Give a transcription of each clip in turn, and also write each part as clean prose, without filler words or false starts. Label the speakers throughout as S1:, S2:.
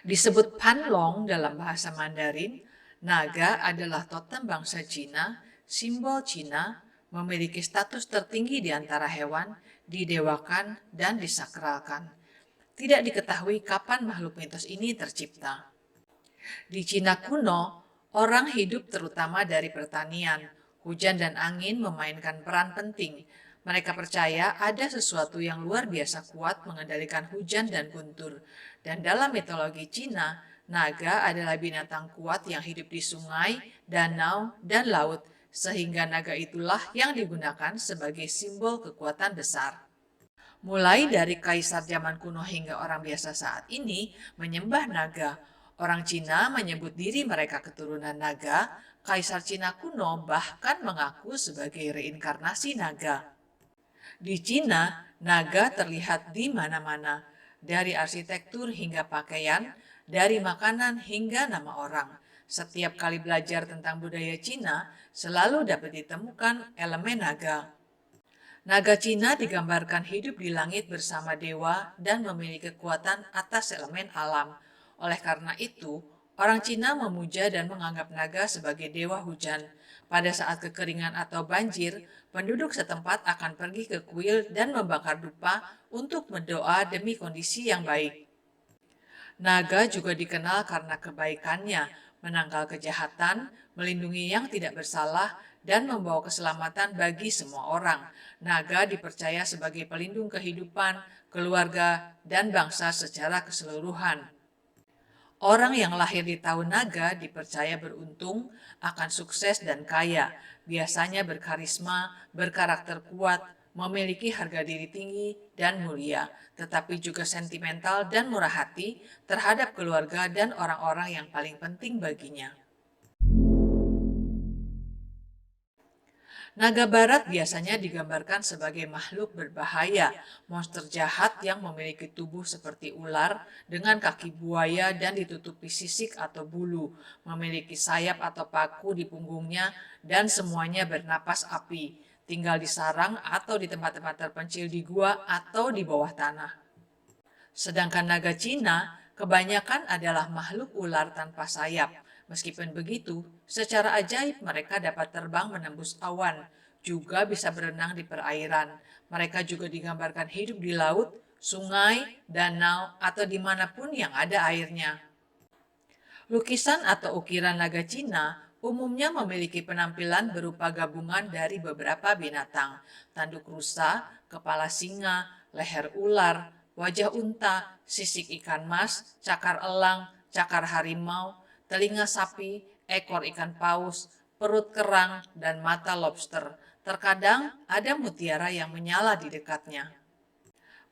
S1: Disebut Panlong dalam bahasa Mandarin, naga adalah totem bangsa Cina, simbol Cina, memiliki status tertinggi di antara hewan, didewakan dan disakralkan. Tidak diketahui kapan makhluk mitos ini tercipta. Di Cina kuno, orang hidup terutama dari pertanian. Hujan dan angin memainkan peran penting. Mereka percaya ada sesuatu yang luar biasa kuat mengendalikan hujan dan guntur. Dan dalam mitologi Cina, naga adalah binatang kuat yang hidup di sungai, danau, dan laut, sehingga naga itulah yang digunakan sebagai simbol kekuatan besar. Mulai dari kaisar zaman kuno hingga orang biasa saat ini menyembah naga. Orang Cina menyebut diri mereka keturunan naga. Kaisar Cina kuno bahkan mengaku sebagai reinkarnasi naga. Di Cina, naga terlihat di mana-mana, dari arsitektur hingga pakaian, dari makanan hingga nama orang. Setiap kali belajar tentang budaya Cina, selalu dapat ditemukan elemen naga. Naga Cina digambarkan hidup di langit bersama dewa dan memiliki kekuatan atas elemen alam. Oleh karena itu, orang Cina memuja dan menganggap naga sebagai dewa hujan. Pada saat kekeringan atau banjir, penduduk setempat akan pergi ke kuil dan membakar dupa untuk berdoa demi kondisi yang baik. Naga juga dikenal karena kebaikannya, menangkal kejahatan, melindungi yang tidak bersalah, dan membawa keselamatan bagi semua orang. Naga dipercaya sebagai pelindung kehidupan, keluarga, dan bangsa secara keseluruhan. Orang yang lahir di tahun naga dipercaya beruntung, akan sukses dan kaya, biasanya berkarisma, berkarakter kuat, memiliki harga diri tinggi dan mulia, tetapi juga sentimental dan murah hati terhadap keluarga dan orang-orang yang paling penting baginya. Naga barat biasanya digambarkan sebagai makhluk berbahaya, monster jahat yang memiliki tubuh seperti ular dengan kaki buaya dan ditutupi sisik atau bulu, memiliki sayap atau paku di punggungnya, dan semuanya bernapas api, tinggal di sarang atau di tempat-tempat terpencil di gua atau di bawah tanah. Sedangkan naga Cina kebanyakan adalah makhluk ular tanpa sayap. Meskipun begitu, secara ajaib mereka dapat terbang menembus awan, juga bisa berenang di perairan. Mereka juga digambarkan hidup di laut, sungai, danau, atau dimanapun yang ada airnya. Lukisan atau ukiran naga Cina umumnya memiliki penampilan berupa gabungan dari beberapa binatang, tanduk rusa, kepala singa, leher ular, wajah unta, sisik ikan mas, cakar elang, cakar harimau, telinga sapi, ekor ikan paus, perut kerang, dan mata lobster. Terkadang ada mutiara yang menyala di dekatnya.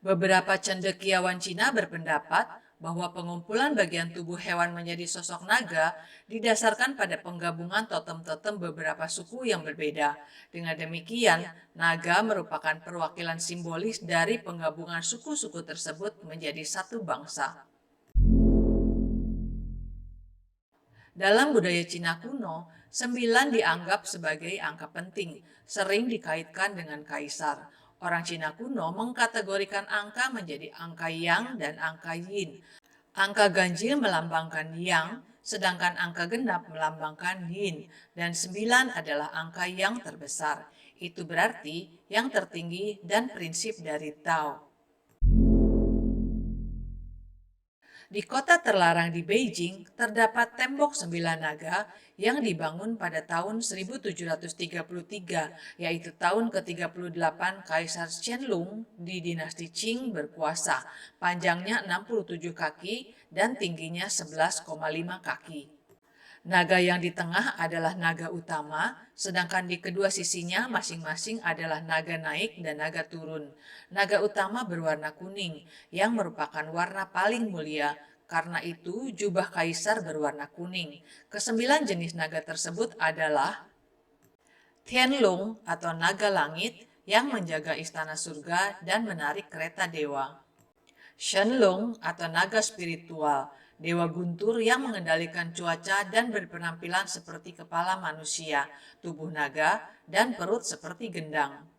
S1: Beberapa cendekiawan Cina berpendapat bahwa pengumpulan bagian tubuh hewan menjadi sosok naga didasarkan pada penggabungan totem-totem beberapa suku yang berbeda. Dengan demikian, naga merupakan perwakilan simbolis dari penggabungan suku-suku tersebut menjadi satu bangsa. Dalam budaya Cina kuno, 9 dianggap sebagai angka penting, sering dikaitkan dengan kaisar. Orang Cina kuno mengkategorikan angka menjadi angka Yang dan angka Yin. Angka ganjil melambangkan Yang, sedangkan angka genap melambangkan Yin, dan 9 adalah angka yang terbesar. Itu berarti yang tertinggi dan prinsip dari Tao. Di kota terlarang di Beijing, terdapat tembok 9 naga yang dibangun pada tahun 1733, yaitu tahun ke-38 Kaisar Qianlong di dinasti Qing berkuasa. Panjangnya 67 kaki dan tingginya 11,5 kaki. Naga yang di tengah adalah naga utama, sedangkan di kedua sisinya masing-masing adalah naga naik dan naga turun. Naga utama berwarna kuning, yang merupakan warna paling mulia. Karena itu, jubah kaisar berwarna kuning. Kesembilan jenis naga tersebut adalah Tianlong atau naga langit yang menjaga istana surga dan menarik kereta dewa. Shenlong atau naga spiritual, dewa guntur yang mengendalikan cuaca dan berpenampilan seperti kepala manusia, tubuh naga, dan perut seperti gendang.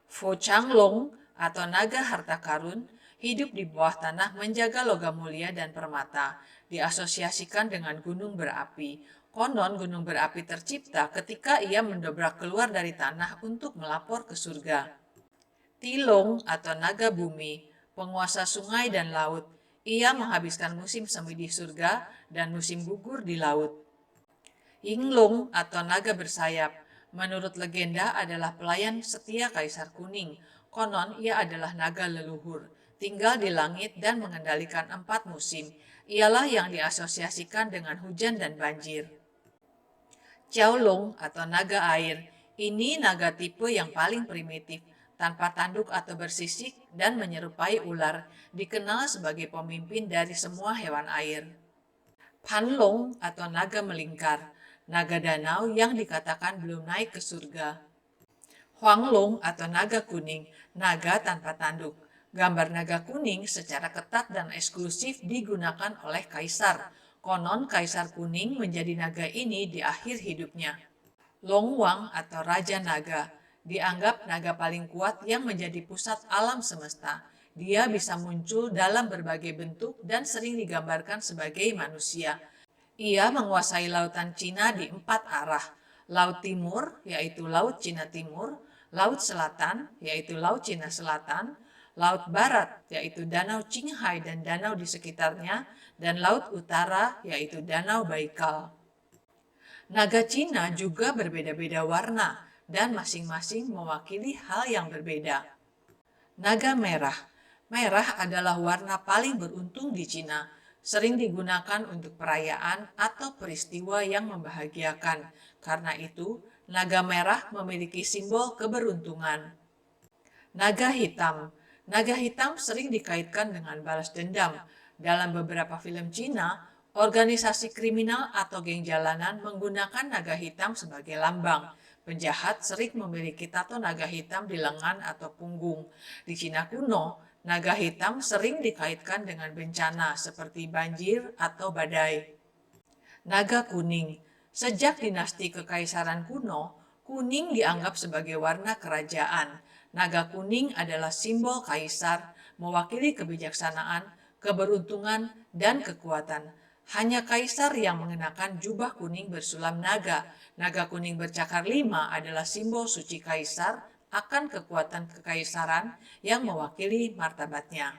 S1: Fo Changlong atau naga harta karun hidup di bawah tanah menjaga logam mulia dan permata. diasosiasikan dengan gunung berapi. Konon gunung berapi tercipta ketika ia mendobrak keluar dari tanah untuk melapor ke surga. Tilong atau naga bumi, penguasa sungai dan laut. Ia menghabiskan musim semi di surga dan musim gugur di laut. Yinglung atau naga bersayap, menurut legenda adalah pelayan setia Kaisar Kuning. Konon ia adalah naga leluhur, tinggal di langit dan mengendalikan 4 musim. Ialah yang diasosiasikan dengan hujan dan banjir. Xiaolong atau naga air, ini naga tipe yang paling primitif, tanpa tanduk atau bersisik dan menyerupai ular, dikenal sebagai pemimpin dari semua hewan air. Panlong atau naga melingkar, naga danau yang dikatakan belum naik ke surga. Huanglong atau naga kuning, naga tanpa tanduk. Gambar naga kuning secara ketat dan eksklusif digunakan oleh kaisar. Konon kaisar kuning menjadi naga ini di akhir hidupnya. Longwang atau raja naga, dianggap naga paling kuat yang menjadi pusat alam semesta. Dia bisa muncul dalam berbagai bentuk dan sering digambarkan sebagai manusia. Ia menguasai lautan Cina di 4 arah. Laut Timur, yaitu Laut Cina Timur, Laut Selatan, yaitu Laut Cina Selatan, Laut Barat, yaitu Danau Qinghai dan danau di sekitarnya, dan Laut Utara, yaitu Danau Baikal. Naga Cina juga berbeda-beda warna dan masing-masing mewakili hal yang berbeda. Naga merah. Merah adalah warna paling beruntung di Cina, sering digunakan untuk perayaan atau peristiwa yang membahagiakan. Karena itu, naga merah memiliki simbol keberuntungan. Naga hitam. Naga hitam sering dikaitkan dengan balas dendam. Dalam beberapa film Cina, organisasi kriminal atau geng jalanan menggunakan naga hitam sebagai lambang. Penjahat sering memiliki tato naga hitam di lengan atau punggung. Di Cina kuno, naga hitam sering dikaitkan dengan bencana seperti banjir atau badai. Naga kuning. Sejak dinasti Kekaisaran kuno, kuning dianggap sebagai warna kerajaan. Naga kuning adalah simbol kaisar, mewakili kebijaksanaan, keberuntungan, dan kekuatan. Hanya kaisar yang mengenakan jubah kuning bersulam naga. Naga kuning bercakar 5 adalah simbol suci kaisar akan kekuatan kekaisaran yang mewakili martabatnya.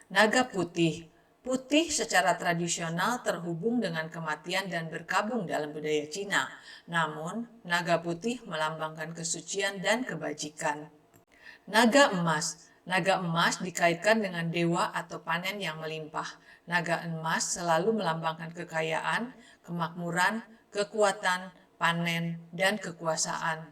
S1: Naga putih. Putih secara tradisional terhubung dengan kematian dan berkabung dalam budaya Cina. Namun, naga putih melambangkan kesucian dan kebajikan. Naga emas. Naga emas dikaitkan dengan dewa atau panen yang melimpah. Naga emas selalu melambangkan kekayaan, kemakmuran, kekuatan, panen, dan kekuasaan.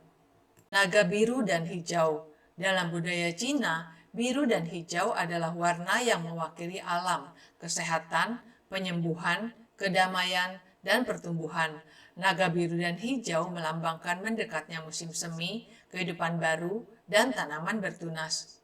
S1: Naga biru dan hijau. Dalam budaya Cina, biru dan hijau adalah warna yang mewakili alam, kesehatan, penyembuhan, kedamaian, dan pertumbuhan. Naga biru dan hijau melambangkan mendekatnya musim semi, kehidupan baru, dan tanaman bertunas.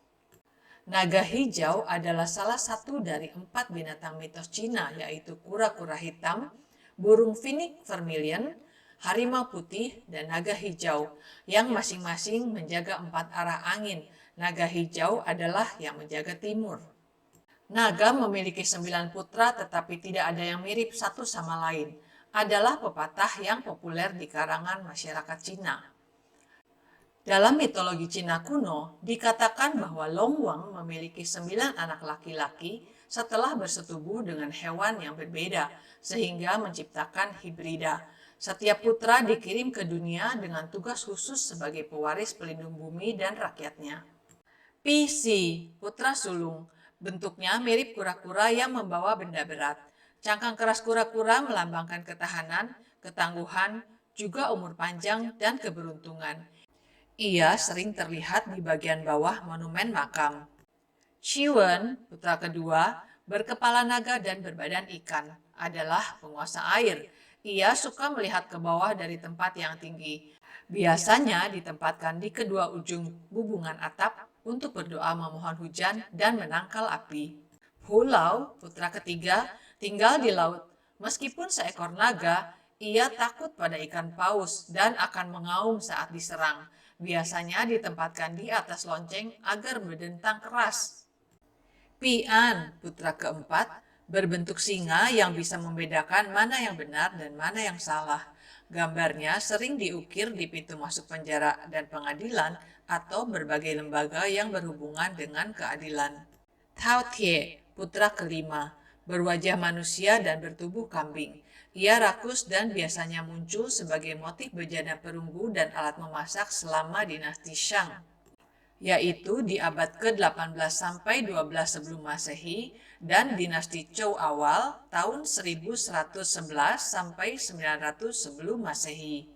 S1: Naga hijau adalah salah satu dari 4 binatang mitos Cina, yaitu kura-kura hitam, burung finik vermilion, harimau putih, dan naga hijau, yang masing-masing menjaga 4 arah angin. Naga hijau adalah yang menjaga timur. Naga memiliki 9 putra tetapi tidak ada yang mirip satu sama lain. Adalah pepatah yang populer di karangan masyarakat Cina. Dalam mitologi Cina kuno, dikatakan bahwa Longwang memiliki 9 anak laki-laki setelah bersetubuh dengan hewan yang berbeda, sehingga menciptakan hibrida. Setiap putra dikirim ke dunia dengan tugas khusus sebagai pewaris pelindung bumi dan rakyatnya. Pisi, putra sulung, bentuknya mirip kura-kura yang membawa benda berat. Cangkang keras kura-kura melambangkan ketahanan, ketangguhan, juga umur panjang dan keberuntungan. Ia sering terlihat di bagian bawah monumen makam. Chiwen, putra kedua, berkepala naga dan berbadan ikan, adalah penguasa air. Ia suka melihat ke bawah dari tempat yang tinggi. Biasanya ditempatkan di kedua ujung bubungan atap untuk berdoa memohon hujan dan menangkal api. Hulau, putra ketiga, tinggal di laut. Meskipun seekor naga, ia takut pada ikan paus dan akan mengaum saat diserang. Biasanya ditempatkan di atas lonceng agar berdentang keras. Pian, putra keempat, berbentuk singa yang bisa membedakan mana yang benar dan mana yang salah. Gambarnya sering diukir di pintu masuk penjara dan pengadilan atau berbagai lembaga yang berhubungan dengan keadilan. Tao Tie, putra kelima, berwajah manusia dan bertubuh kambing. Ia rakus dan biasanya muncul sebagai motif bejana perunggu dan alat memasak selama dinasti Shang, yaitu di abad ke-18 sampai 12 sebelum Masehi dan dinasti Zhou awal tahun 1111 sampai 900 sebelum Masehi.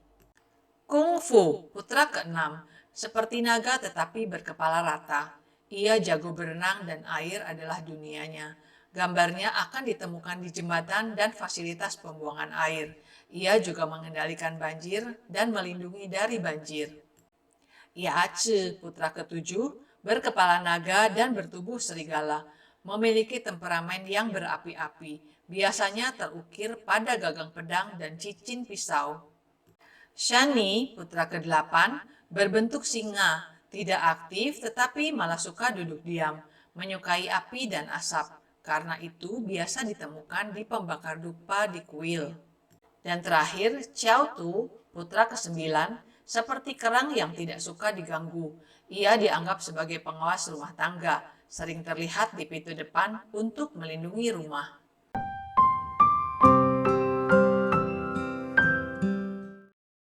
S1: Kung Fu, putra keenam, seperti naga tetapi berkepala rata. Ia jago berenang dan air adalah dunianya. Gambarnya akan ditemukan di jembatan dan fasilitas pembuangan air. Ia juga mengendalikan banjir dan melindungi dari banjir. Yace, putra ketujuh, berkepala naga dan bertubuh serigala, memiliki temperamen yang berapi-api, biasanya terukir pada gagang pedang dan cincin pisau. Shani, putra kedelapan, berbentuk singa, tidak aktif tetapi malah suka duduk diam, menyukai api dan asap. Karena itu biasa ditemukan di pembakar dupa di kuil. Dan terakhir, Xiao Tu, putra kesembilan, seperti kerang yang tidak suka diganggu. Ia dianggap sebagai pengawas rumah tangga, sering terlihat di pintu depan untuk melindungi rumah.